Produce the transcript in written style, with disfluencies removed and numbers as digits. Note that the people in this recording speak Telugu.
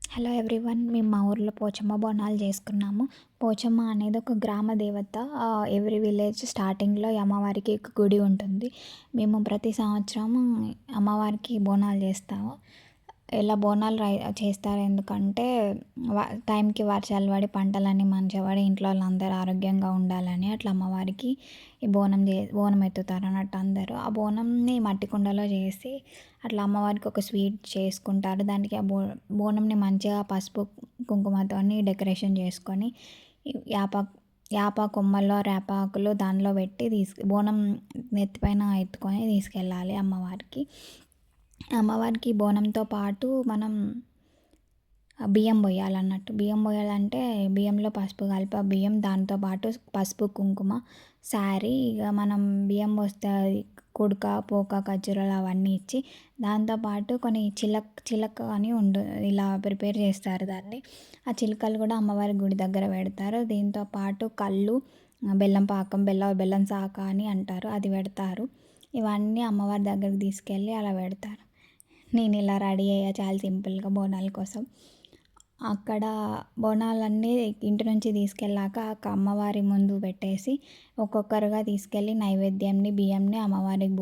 Hello everyone. మేము మా ఊర్లో పోచమ్మ బోనాలు చేసుకున్నాము. పోచమ్మ అనేది ఒక గ్రామ దేవత. ఎవ్రీ విలేజ్ స్టార్టింగ్‌లో ఈ అమ్మవారికి ఒక గుడి ఉంటుంది. మేము ప్రతి సంవత్సరం అమ్మవారికి బోనాలు చేస్తాము. ఇలా బోనాలు చేస్తారు ఎందుకంటే టైంకి వర్షాలు పడి పంటలన్నీ మంచిగా పడి ఇంట్లో వాళ్ళందరూ ఆరోగ్యంగా ఉండాలని అట్లా అమ్మవారికి ఈ బోనం ఎత్తుతారు అన్నట్టు అందరూ. ఆ బోనంని మట్టి కుండలో చేసి అట్లా అమ్మవారికి ఒక స్వీట్ చేసుకుంటారు. దానికి ఆ బోనంని మంచిగా పసుపు కుంకుమతోని డెకరేషన్ చేసుకొని యాప యాప కొమ్మల్లో రేపాకులు దానిలో పెట్టి బోనం నెత్తిపైన ఎత్తుకొని తీసుకెళ్ళాలి అమ్మవారికి. అమ్మవారికి బోనంతో పాటు మనం బియ్యం పోయాలన్నట్టు. బియ్యం పోయాలంటే బియ్యంలో పసుపు కలిపి ఆ బియ్యం దాంతో పాటు పసుపు కుంకుమ శారీ ఇక మనం బియ్యం పోస్తే కుడక పోక ఖర్జూరాలు అవన్నీ ఇచ్చి దాంతోపాటు కొన్ని చిలక అని ఇలా ప్రిపేర్ చేస్తారు దాన్ని. ఆ చిలుకలు కూడా అమ్మవారి గుడి దగ్గర పెడతారు. దీంతో పాటు కళ్ళు, బెల్లం పాకం, బెల్లం శాఖ అని అంటారు, అది పెడతారు. ఇవన్నీ అమ్మవారి దగ్గరికి తీసుకెళ్ళి అలా పెడతారు. నేను ఇలా రెడీ అయ్యా చాలా సింపుల్గా బోనాల కోసం. అక్కడ బోనాలన్నీ ఇంటి నుంచి తీసుకెళ్ళాక అమ్మవారి ముందు పెట్టేసి ఒక్కొక్కరుగా తీసుకెళ్ళి నైవేద్యంని బియ్యంని అమ్మవారికి